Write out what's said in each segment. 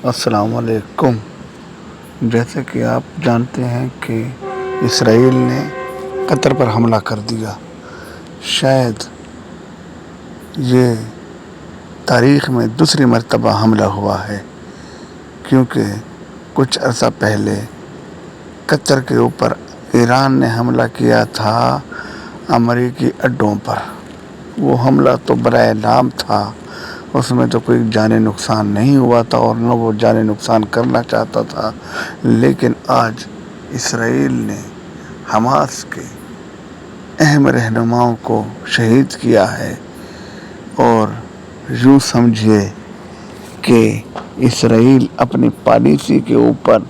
السلام علیکم۔ جیسے کہ آپ جانتے ہیں کہ اسرائیل نے قطر پر حملہ کر دیا۔ شاید یہ تاریخ میں دوسری مرتبہ حملہ ہوا ہے، کیونکہ کچھ عرصہ پہلے قطر کے اوپر ایران نے حملہ کیا تھا امریکی اڈوں پر۔ وہ حملہ تو برائے نام تھا، اس میں تو کوئی جانی نقصان نہیں ہوا تھا اور نہ وہ جانی نقصان کرنا چاہتا تھا، لیکن آج اسرائیل نے حماس کے اہم رہنماؤں کو شہید کیا ہے، اور یوں سمجھیے کہ اسرائیل اپنی پالیسی کے اوپر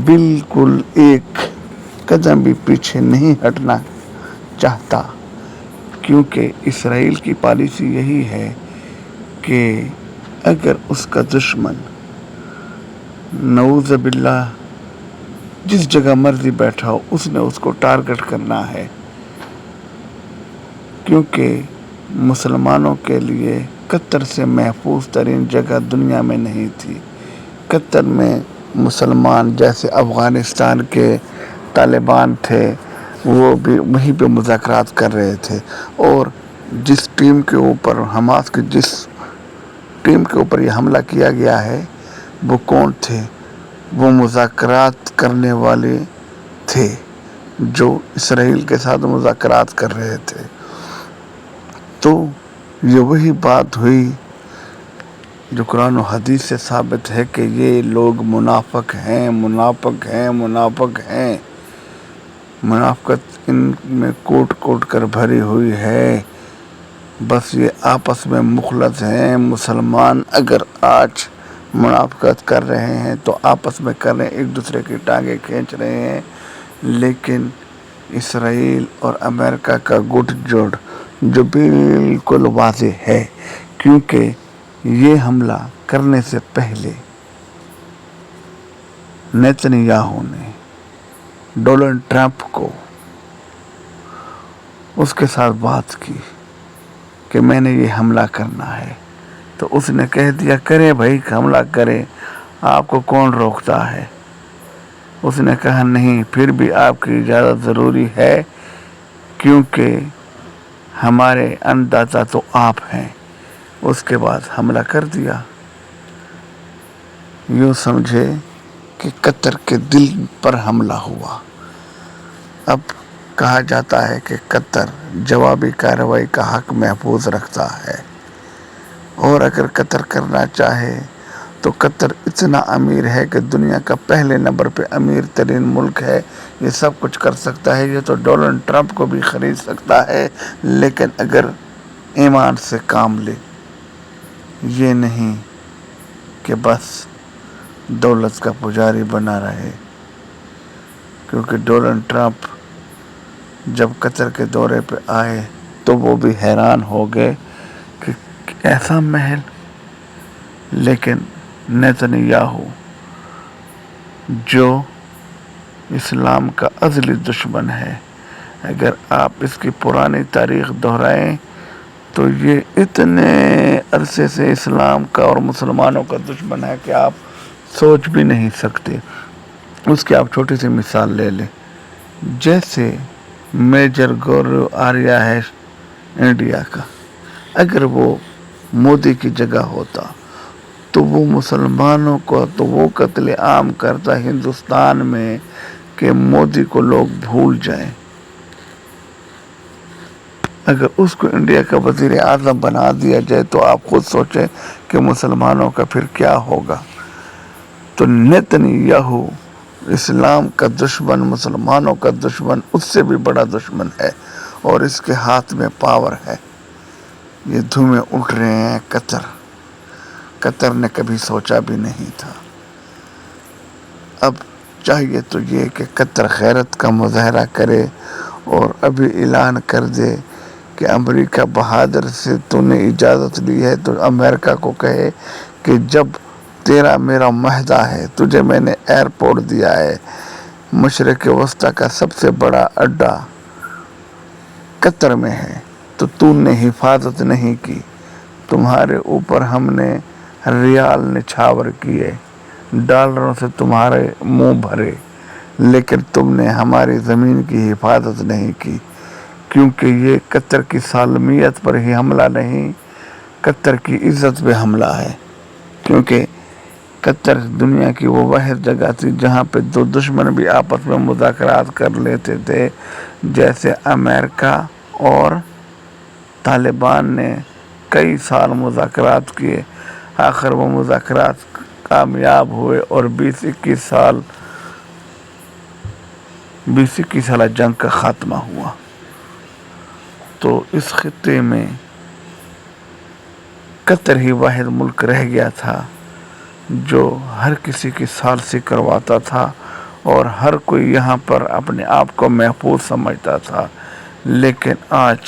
بالکل ایک قدم بھی پیچھے نہیں ہٹنا چاہتا، کیونکہ اسرائیل کی پالیسی یہی ہے کہ اگر اس کا دشمن نعوذ باللہ جس جگہ مرضی بیٹھا ہو، اس نے اس کو ٹارگٹ کرنا ہے، کیونکہ مسلمانوں کے لیے قطر سے محفوظ ترین جگہ دنیا میں نہیں تھی۔ قطر میں مسلمان جیسے افغانستان کے طالبان تھے، وہ بھی وہیں پہ مذاکرات کر رہے تھے، اور جس ٹیم کے اوپر حماس کی جس ٹیم کے اوپر یہ حملہ کیا گیا ہے وہ کون تھے؟ وہ مذاکرات کرنے والے تھے جو اسرائیل کے ساتھ مذاکرات کر رہے تھے۔ تو یہ وہی بات ہوئی جو قرآن و حدیث سے ثابت ہے کہ یہ لوگ منافق ہیں، منافق ہیں، منافق ہیں۔ منافقت ان میں کوٹ کوٹ کر بھری ہوئی ہے، بس یہ آپس میں مخلص ہیں۔ مسلمان اگر آج منافقت کر رہے ہیں تو آپس میں کر رہے ہیں، ایک دوسرے کی ٹانگیں کھینچ رہے ہیں، لیکن اسرائیل اور امریکہ کا گٹھ جوڑ جو بالکل واضح ہے، کیونکہ یہ حملہ کرنے سے پہلے نیتن یاہو نے ڈونلڈ ٹرمپ کو اس کے ساتھ بات کی کہ میں نے یہ حملہ کرنا ہے، تو اس نے کہہ دیا کرے بھائی، حملہ کرے، آپ کو کون روکتا ہے؟ اس نے کہا نہیں، پھر بھی آپ کی اجازت ضروری ہے، کیونکہ ہمارے اندازہ تو آپ ہیں۔ اس کے بعد حملہ کر دیا۔ یوں سمجھے کہ قطر کے دل پر حملہ ہوا۔ اب کہا جاتا ہے کہ قطر جوابی کارروائی کا حق محفوظ رکھتا ہے، اور اگر قطر کرنا چاہے تو قطر اتنا امیر ہے کہ دنیا کا پہلے نمبر پہ امیر ترین ملک ہے، یہ سب کچھ کر سکتا ہے، یہ تو ڈونلڈ ٹرمپ کو بھی خرید سکتا ہے، لیکن اگر ایمان سے کام لے، یہ نہیں کہ بس دولت کا پجاری بنا رہے۔ کیونکہ ڈونلڈ ٹرمپ جب قطر کے دورے پہ آئے تو وہ بھی حیران ہو گئے کہ ایسا محل، لیکن نیتن یاہو جو اسلام کا ازلی دشمن ہے، اگر آپ اس کی پرانی تاریخ دہرائیں تو یہ اتنے عرصے سے اسلام کا اور مسلمانوں کا دشمن ہے کہ آپ سوچ بھی نہیں سکتے۔ اس کی آپ چھوٹی سی مثال لے لیں، جیسے میجر گورو آریہ ہے انڈیا کا، اگر وہ مودی کی جگہ ہوتا تو وہ مسلمانوں کو تو وہ قتل عام کرتا ہندوستان میں کہ مودی کو لوگ بھول جائیں۔ اگر اس کو انڈیا کا وزیر اعظم بنا دیا جائے تو آپ خود سوچیں کہ مسلمانوں کا پھر کیا ہوگا۔ تو نیتن یاہو اسلام کا دشمن، مسلمانوں کا دشمن، اس سے بھی بڑا دشمن ہے، اور اس کے ہاتھ میں پاور ہے۔ یہ دھوئیں اٹھ رہے ہیں قطر نے کبھی سوچا بھی نہیں تھا۔ اب چاہیے تو یہ کہ قطر غیرت کا مظاہرہ کرے اور ابھی اعلان کر دے کہ امریکہ بہادر سے تو نے اجازت لی ہے، تو امریکہ کو کہے کہ جب تیرا میرا معاہدہ ہے، تجھے میں نے ایئرپورٹ دیا ہے، مشرق وسطی کا سب سے بڑا اڈا قطر میں ہے، تو نے حفاظت نہیں کی، تمہارے اوپر ہم نے ریال نچھاور کیے، ڈالروں سے تمہارے منہ بھرے، لیکن تم نے ہماری زمین کی حفاظت نہیں کی، کیونکہ یہ قطر کی سالمیت پر ہی حملہ نہیں، قطر کی عزت پہ حملہ ہے۔ کیونکہ قطر دنیا کی وہ واحد جگہ تھی جہاں پہ دو دشمن بھی آپس میں مذاکرات کر لیتے تھے، جیسے امریکہ اور طالبان نے کئی سال مذاکرات کیے، آخر وہ مذاکرات کامیاب ہوئے اور 20-21 سالہ جنگ کا خاتمہ ہوا۔ تو اس خطے میں قطر ہی واحد ملک رہ گیا تھا جو ہر کسی کی ثالثی کرواتا تھا اور ہر کوئی یہاں پر اپنے آپ کو محفوظ سمجھتا تھا، لیکن آج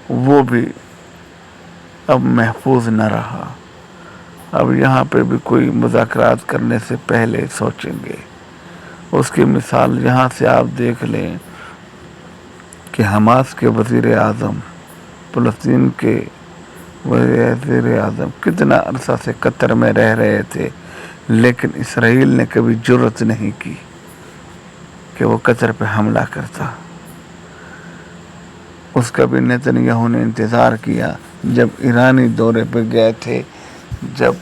وہ بھی اب محفوظ نہ رہا۔ اب یہاں پہ بھی کوئی مذاکرات کرنے سے پہلے سوچیں گے۔ اس کی مثال یہاں سے آپ دیکھ لیں کہ حماس کے وزیر اعظم، فلسطین کے وزیر اعظم کتنا عرصہ سے قطر میں رہ رہے تھے، لیکن اسرائیل نے کبھی جرأت نہیں کی کہ وہ قطر پہ حملہ کرتا۔ اس کا بھی نیتنیاہو نے انتظار کیا۔ جب ایرانی دورے پہ گئے تھے، جب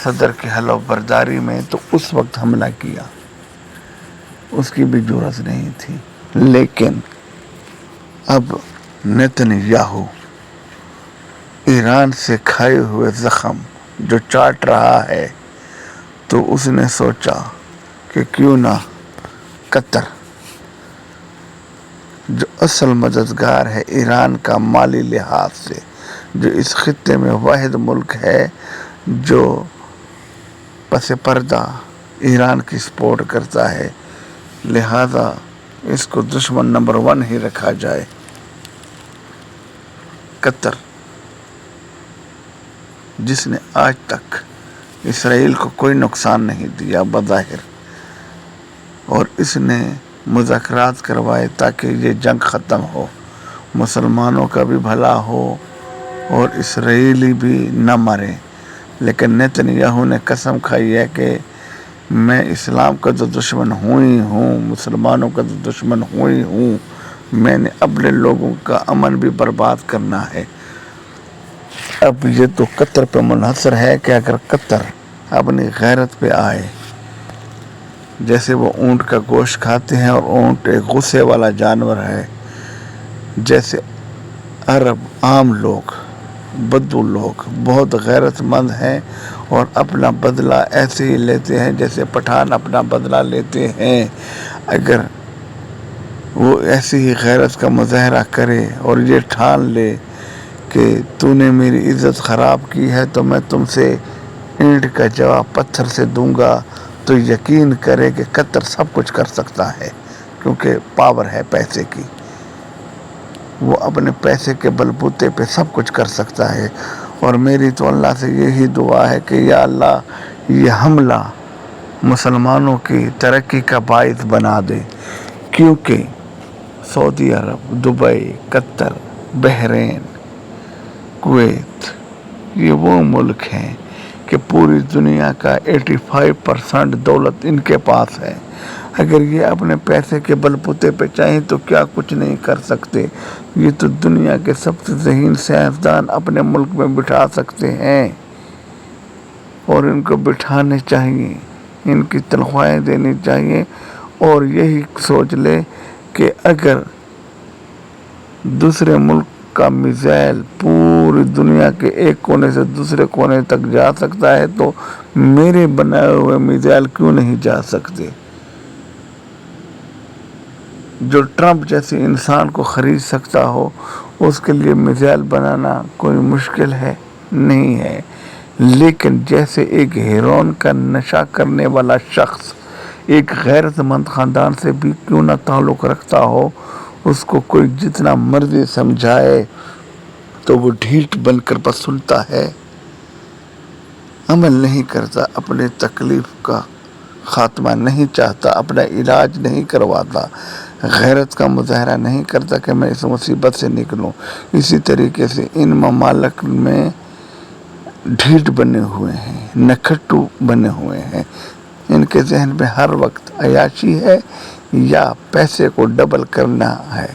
صدر کی حلف برداری میں، تو اس وقت حملہ کیا، اس کی بھی جرأت نہیں تھی۔ لیکن اب نیتنیاہو ایران سے کھائے ہوئے زخم جو چاٹ رہا ہے، تو اس نے سوچا کہ کیوں نہ قطر، جو اصل مددگار ہے ایران کا مالی لحاظ سے، جو اس خطے میں واحد ملک ہے جو پس پردہ ایران کی سپورٹ کرتا ہے، لہذا اس کو دشمن نمبر 1 ہی رکھا جائے۔ قطر جس نے آج تک اسرائیل کو کوئی نقصان نہیں دیا بظاہر، اور اس نے مذاکرات کروائے تاکہ یہ جنگ ختم ہو، مسلمانوں کا بھی بھلا ہو اور اسرائیلی بھی نہ مرے، لیکن نیتنیاہو نے قسم کھائی ہے کہ میں اسلام کا تو دشمن ہوں ہی ہوں، مسلمانوں کا تو دشمن ہوں ہی ہوں، میں نے اپنے لوگوں کا امن بھی برباد کرنا ہے۔ اب یہ تو قطر پہ منحصر ہے کہ اگر قطر اپنی غیرت پہ آئے، جیسے وہ اونٹ کا گوشت کھاتے ہیں اور اونٹ ایک غصے والا جانور ہے، جیسے عرب عام لوگ، بدو لوگ بہت غیرت مند ہیں اور اپنا بدلہ ایسے ہی لیتے ہیں جیسے پٹھان اپنا بدلہ لیتے ہیں، اگر وہ ایسی ہی غیرت کا مظاہرہ کرے اور یہ ٹھان لے کہ تو نے میری عزت خراب کی ہے تو میں تم سے اینٹ کا جواب پتھر سے دوں گا، تو یقین کرے کہ قطر سب کچھ کر سکتا ہے، کیونکہ پاور ہے پیسے کی، وہ اپنے پیسے کے بلبوتے پہ سب کچھ کر سکتا ہے۔ اور میری تو اللہ سے یہی دعا ہے کہ یا اللہ یہ حملہ مسلمانوں کی ترقی کا باعث بنا دے، کیونکہ سعودی عرب، دبئی، قطر، بحرین، کویت، یہ وہ ملک ہیں کہ پوری دنیا کا 85% دولت ان کے پاس ہے۔ اگر یہ اپنے پیسے کے بلبوتے پہ چاہیں تو کیا کچھ نہیں کر سکتے، یہ تو دنیا کے سب سے ذہین سائنسدان اپنے ملک میں بٹھا سکتے ہیں، اور ان کو بٹھانے چاہیے، ان کی تنخواہیں دینی چاہیے، اور یہی سوچ لے کہ اگر دوسرے ملک کا میزائل پوری دنیا کے ایک کونے سے دوسرے کونے تک جا سکتا ہے تو میرے بنائے ہوئے میزائل کیوں نہیں جا سکتے؟ جو ٹرمپ جیسے انسان کو خرید سکتا ہو، اس کے لیے میزائل بنانا کوئی مشکل ہے نہیں ہے، لیکن جیسے ایک ہیروئن کا نشہ کرنے والا شخص ایک غیرت مند خاندان سے بھی کیوں نہ تعلق رکھتا ہو، اس کو کوئی جتنا مرضی سمجھائے تو وہ ڈھیٹ بن کر بس سنتا ہے، عمل نہیں کرتا، اپنے تکلیف کا خاتمہ نہیں چاہتا، اپنا علاج نہیں کرواتا، غیرت کا مظاہرہ نہیں کرتا کہ میں اس مصیبت سے نکلوں۔ اسی طریقے سے ان ممالک میں ڈھیٹ بنے ہوئے ہیں، نکھٹو بنے ہوئے ہیں. ان کے ذہن میں ہر وقت عیاشی ہے یا پیسے کو ڈبل کرنا ہے.